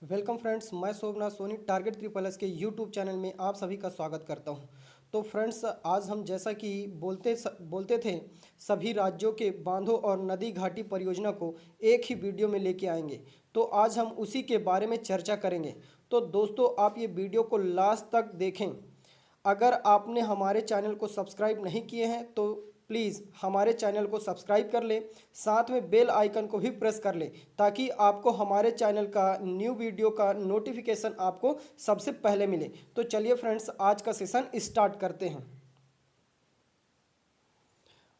Welcome friends, मैं शोभना Soni target 3+ के YouTube channel में आप सभी का स्वागत करता हूं। तो फ्रेंड्स, आज हम जैसा कि बोलते थे, सभी राज्यों के बांधों और नदी घाटी परियोजना को एक ही वीडियो में लेके आएंगे। तो आज हम उसी के बारे में चर्चा करेंगे। तो दोस्तों, आप ये वीडियो को लास्ट तक देखें। अगर आपने हमारे चैनल को सब्सक्राइब नहीं किए हैं तो प्लीज़ हमारे चैनल को सब्सक्राइब कर लें, साथ में बेल आइकन को भी प्रेस कर लें ताकि आपको हमारे चैनल का न्यू वीडियो का नोटिफिकेशन आपको सबसे पहले मिले। तो चलिए फ्रेंड्स, आज का सेशन स्टार्ट करते हैं।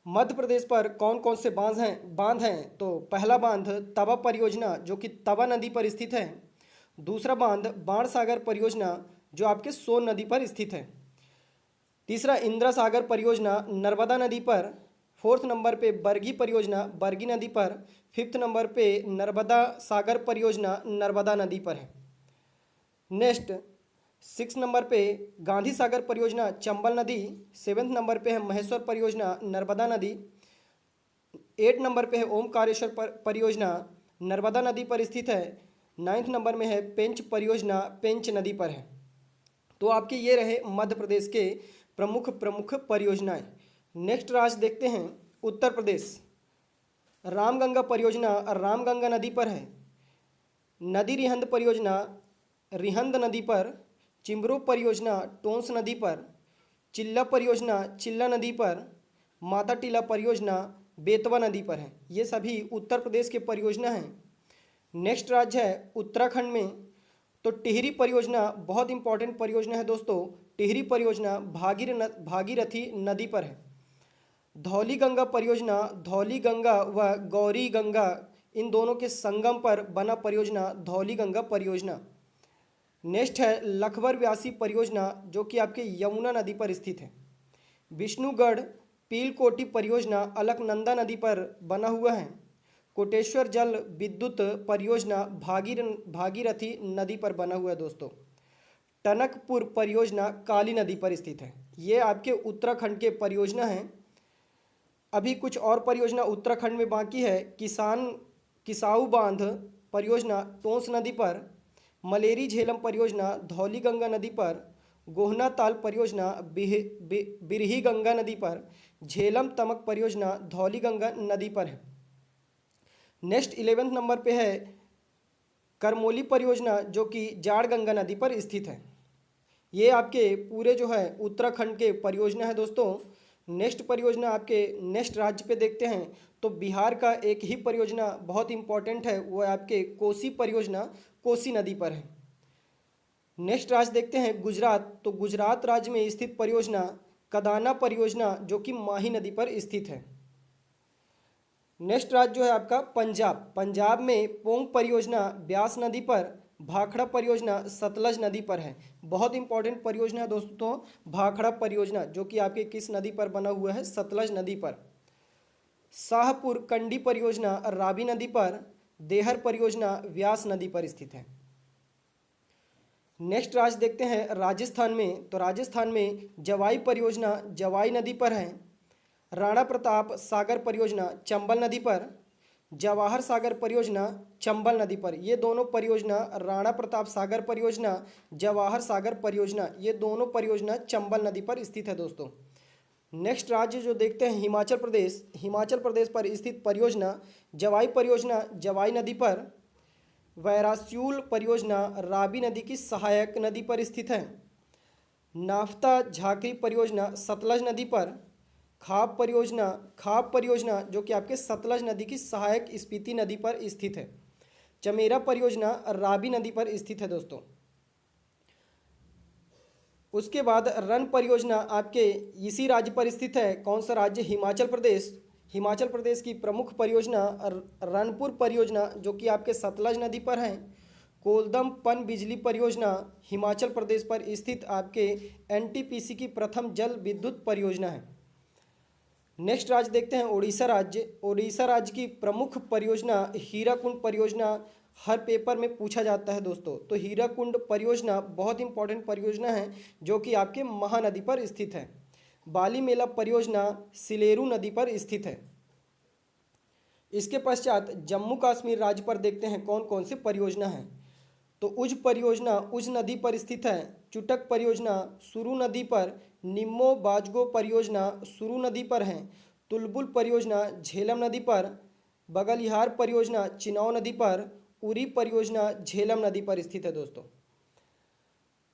मध्य प्रदेश पर कौन कौन से बांध हैं? तो पहला बांध तवा परियोजना जो कि तवा नदी पर स्थित है। दूसरा बांध बाणसागर परियोजना जो आपके सोन नदी पर स्थित है। तीसरा इंदिरा सागर परियोजना नर्मदा नदी पर। फोर्थ नंबर पे बरगी परियोजना बरगी नदी पर। फिफ्थ नंबर पे नर्मदा सागर परियोजना नर्मदा नदी पर है। नेक्स्ट 6 नंबर पे गांधी सागर परियोजना चंबल नदी। 7वें नंबर पे है महेश्वर परियोजना नर्मदा नदी। 8 नंबर पे है ओमकारेश्वर परियोजना नर्मदा नदी पर स्थित है। 9th नंबर में है पेंच परियोजना पेंच नदी पर है। तो आपके ये रहे मध्य प्रदेश के प्रमुख प्रमुख परियोजनाएं। नेक्स्ट राज्य देखते हैं उत्तर प्रदेश। रामगंगा परियोजना रामगंगा नदी पर है। नदी रिहंद परियोजना रिहंद नदी पर। चिम्बरो परियोजना टोंस नदी पर। चिल्ला परियोजना चिल्ला नदी पर। माता टीला परियोजना बेतवा नदी पर है। ये सभी उत्तर प्रदेश के परियोजना हैं। नेक्स्ट राज्य है उत्तराखंड में। तो टिहरी परियोजना बहुत इंपॉर्टेंट परियोजना है दोस्तों। टिहरी परियोजना भागीरथी नदी पर है। धौली गंगा परियोजना धौली गंगा व गौरी गंगा इन दोनों के संगम पर बना परियोजना धौली गंगा परियोजना। नेक्स्ट है लखबर व्यासी परियोजना जो कि आपके यमुना नदी पर स्थित है। विष्णुगढ़ पीलकोटी परियोजना अलकनंदा नदी पर बना हुआ है। कोटेश्वर जल विद्युत परियोजना भागीरथी नदी पर बना हुआ है दोस्तों। टनकपुर परियोजना काली नदी पर स्थित है। ये आपके उत्तराखंड के परियोजना हैं। अभी कुछ और परियोजना उत्तराखंड में बाकी है। किसाऊ बांध परियोजना टोंस नदी पर। मलेरी झेलम परियोजना धौली गंगा नदी पर। गोहना ताल परियोजना बिरही गंगा नदी पर। झेलम तमक परियोजना धौली गंगा नदी पर है। नेक्स्ट 11वें नंबर पे है करमोली परियोजना जो कि जाड़ गंगा नदी पर स्थित है। ये आपके पूरे जो है उत्तराखंड के परियोजना है दोस्तों। नेक्स्ट परियोजना आपके नेक्स्ट राज्य पे देखते हैं। तो बिहार का एक ही परियोजना बहुत इंपॉर्टेंट है, वो आपके कोसी परियोजना कोसी नदी पर है। नेक्स्ट राज्य देखते हैं गुजरात। तो गुजरात राज्य में स्थित परियोजना कदाना परियोजना जो कि माही नदी पर स्थित है। नेक्स्ट राज्य जो है आपका पंजाब। पंजाब में पोंग परियोजना ब्यास नदी पर। भाखड़ा परियोजना सतलज नदी पर है। बहुत इंपॉर्टेंट परियोजना है दोस्तों भाखड़ा परियोजना जो कि आपके किस नदी पर बना हुआ है? सतलज नदी पर। शाहपुर कंडी परियोजना रावी नदी पर। देहर परियोजना व्यास नदी पर स्थित है। नेक्स्ट राज्य देखते हैं राजस्थान में। तो राजस्थान में जवाई परियोजना जवाई नदी पर है। राणा प्रताप सागर परियोजना चंबल नदी पर। जवाहर सागर परियोजना चंबल नदी पर। ये दोनों परियोजना राणा प्रताप सागर परियोजना जवाहर सागर परियोजना ये दोनों परियोजना चंबल नदी पर स्थित है दोस्तों। नेक्स्ट राज्य जो देखते हैं हिमाचल प्रदेश। हिमाचल प्रदेश पर स्थित परियोजना जवाई परियोजना जवाई नदी पर। वैरास्यूल परियोजना रावी नदी की सहायक नदी पर स्थित है। नाफ्ता झाकरी परियोजना सतलज नदी पर। खाप परियोजना जो कि आपके सतलज नदी की सहायक स्पीति नदी पर स्थित है। चमेरा परियोजना रावी नदी पर स्थित है दोस्तों। उसके बाद रन परियोजना आपके इसी राज्य पर स्थित है। कौन सा राज्य? हिमाचल प्रदेश। हिमाचल प्रदेश की प्रमुख परियोजना रनपुर परियोजना जो कि आपके सतलज नदी पर है। कोलदम पन बिजली परियोजना हिमाचल प्रदेश पर स्थित आपके एनटीपीसी की प्रथम जल विद्युत परियोजना है। नेक्स्ट राज्य देखते हैं उड़ीसा राज्य। उड़ीसा राज्य की प्रमुख परियोजना हीराकुंड परियोजना हर पेपर में पूछा जाता है दोस्तों। तो हीराकुंड परियोजना बहुत इंपॉर्टेंट परियोजना है जो कि आपके महानदी पर स्थित है। बाली मेला परियोजना सिलेरू नदी पर स्थित है। इसके पश्चात जम्मू कश्मीर राज्य पर देखते हैं कौन कौन सी परियोजना है। तो उज परियोजना उज नदी पर स्थित है। चुटक परियोजना सुरु नदी पर। निम्मो बाजगो परियोजना सुरु नदी पर है। तुलबुल परियोजना झेलम नदी पर। बगलिहार परियोजना चिनाव नदी पर। उरी परियोजना झेलम नदी पर स्थित है दोस्तों।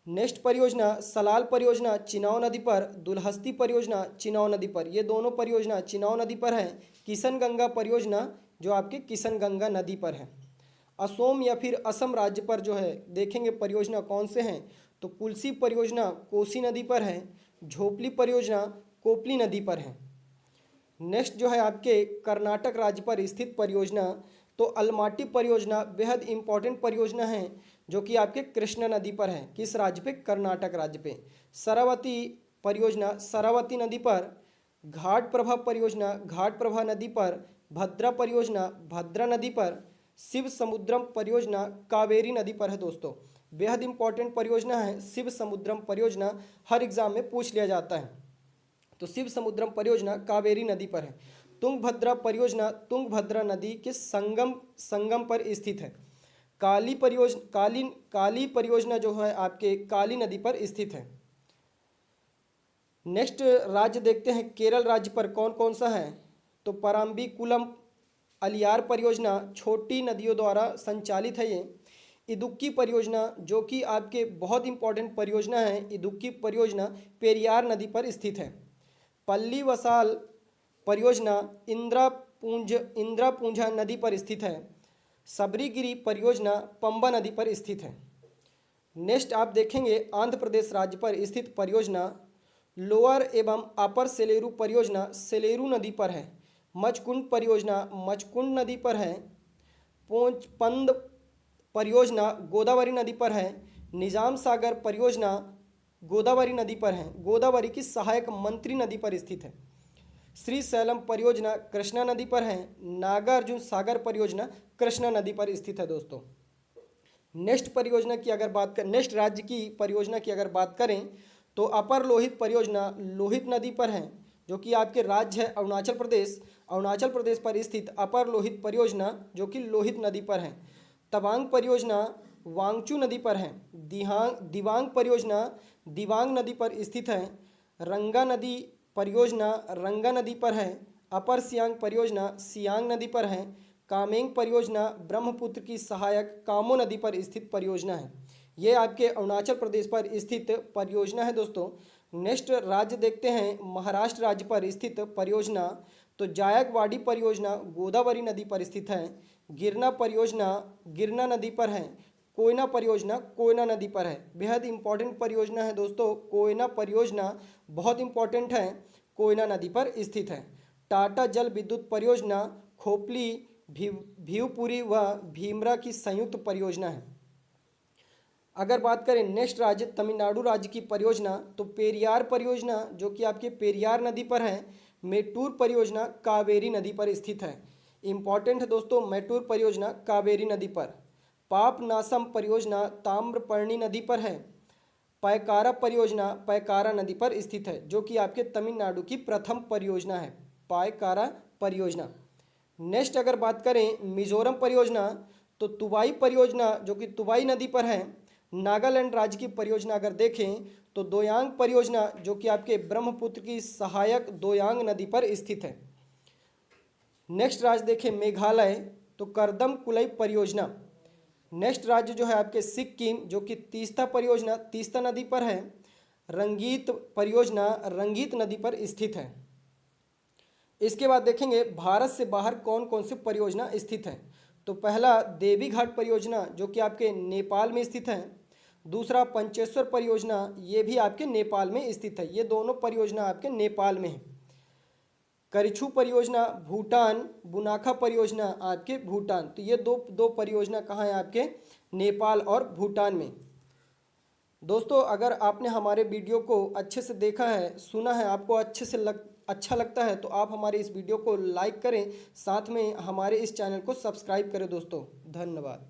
नेक्स्ट परियोजना सलाल परियोजना चिनाव नदी पर। दुलहस्ती परियोजना चिनाव नदी पर। ये दोनों परियोजना चिनाव नदी पर है। किशनगंगा परियोजना जो आपके किशनगंगा नदी पर है। असोम या फिर असम राज्य पर जो है देखेंगे परियोजना कौन से हैं, तो कुल्सी परियोजना कोसी नदी पर है। झोपली परियोजना कोपली नदी पर है। नेक्स्ट जो है आपके कर्नाटक राज्य पर स्थित परियोजना, तो अलमाटी परियोजना बेहद इंपॉर्टेंट परियोजना है जो कि आपके कृष्णा नदी पर है। किस राज्य पे? कर्नाटक राज्य पे। शरावती परियोजना शरावती नदी पर। घाट प्रभा परियोजना घाट प्रभा नदी पर। भद्रा परियोजना भद्रा नदी पर। शिव समुद्रम परियोजना कावेरी नदी पर है दोस्तों। बेहद इंपॉर्टेंट परियोजना है शिव समुद्रम परियोजना, हर एग्जाम में पूछ लिया जाता है। तो शिव समुद्रम परियोजना कावेरी नदी पर है। तुंगभद्रा परियोजना तुंगभद्रा नदी के संगम पर स्थित है। काली परियोजना जो है आपके काली नदी पर स्थित है। नेक्स्ट राज्य देखते हैं केरल राज्य पर कौन कौन सा है, तो पराम्बीकुलम अलियार परियोजना छोटी नदियों द्वारा संचालित है ये। इदुक्की परियोजना जो कि आपके बहुत इंपॉर्टेंट परियोजना है, इदुक्की परियोजना पेरियार नदी पर स्थित है। पल्ली वसाल परियोजना इंद्रापूंझा नदी पर स्थित है। सबरीगिरी परियोजना पंबा नदी पर स्थित है। नेक्स्ट आप देखेंगे आंध्र प्रदेश राज्य पर स्थित परियोजना लोअर एवं अपर सेलेरू परियोजना सेलेरू नदी पर है। मचकुंड परियोजना मचकुंड नदी पर है। पोंचपंद परियोजना गोदावरी नदी पर है। निजाम सागर परियोजना गोदावरी नदी पर है, गोदावरी की सहायक मंत्री नदी पर स्थित है। श्री सैलम परियोजना कृष्णा नदी पर है। नागार्जुन सागर परियोजना कृष्णा नदी पर स्थित है दोस्तों। नेक्स्ट राज्य की परियोजना की अगर बात करें तो अपर लोहित परियोजना लोहित नदी पर है, जो कि आपके राज्य है अरुणाचल प्रदेश पर स्थित अपर लोहित परियोजना जो कि लोहित नदी पर है। तवांग परियोजना वांगचू नदी पर है। दिवांग परियोजना दिवांग नदी पर स्थित है। रंगा नदी परियोजना रंगा नदी पर है। अपर सियांग परियोजना सियांग नदी पर है। कामेंग परियोजना ब्रह्मपुत्र की सहायक कामो नदी पर स्थित परियोजना है। ये आपके अरुणाचल प्रदेश पर स्थित परियोजना है दोस्तों। नेक्स्ट राज्य देखते हैं महाराष्ट्र राज्य पर स्थित परियोजना, तो जायकवाड़ी परियोजना गोदावरी नदी पर स्थित है। गिरना परियोजना गिरना नदी पर है। कोयना परियोजना कोयना नदी पर है। बेहद इंपॉर्टेंट परियोजना है दोस्तों। कोयना परियोजना बहुत इंपॉर्टेंट है, कोयना नदी पर स्थित है। टाटा जल विद्युत परियोजना खोपली भिवपुरी व भीमरा की संयुक्त परियोजना है। अगर बात करें नेक्स्ट राज्य तमिलनाडु राज्य की परियोजना, तो पेरियार परियोजना जो कि आपके पेरियार नदी पर है। मेट्टूर परियोजना कावेरी नदी पर स्थित है। इंपॉर्टेंट है दोस्तों मेट्टूर परियोजना कावेरी नदी पर। पापनासम परियोजना ताम्रपर्णी नदी पर है। पैकारा परियोजना पैकारा नदी पर स्थित है, जो कि आपके तमिलनाडु की प्रथम परियोजना है पैकारा परियोजना। नेक्स्ट अगर बात करें मिजोरम परियोजना, तो तुवाई परियोजना जो कि तुवाई नदी पर है। नागालैंड राज्य की परियोजना अगर देखें तो दोयांग परियोजना जो कि आपके ब्रह्मपुत्र की सहायक दोयांग नदी पर स्थित है। नेक्स्ट राज्य देखें मेघालय, तो करदम कुलई परियोजना। नेक्स्ट राज्य जो है आपके सिक्किम जो कि तीस्ता परियोजना तीस्ता नदी पर है। रंगीत परियोजना रंगीत नदी पर स्थित है। इसके बाद देखेंगे भारत से बाहर कौन कौन सी परियोजना स्थित है, तो पहला देवी घाट परियोजना जो कि आपके नेपाल में स्थित है। दूसरा पंचेश्वर परियोजना, ये भी आपके नेपाल में स्थित है। ये दोनों परियोजना आपके नेपाल में है। करिछू परियोजना भूटान, बुनाखा परियोजना आपके भूटान। तो ये दो परियोजना कहाँ है आपके नेपाल और भूटान में। दोस्तों अगर आपने हमारे वीडियो को अच्छे से देखा है सुना है, आपको अच्छा लगता है, तो आप हमारे इस वीडियो को लाइक करें, साथ में हमारे इस चैनल को सब्सक्राइब करें दोस्तों। धन्यवाद।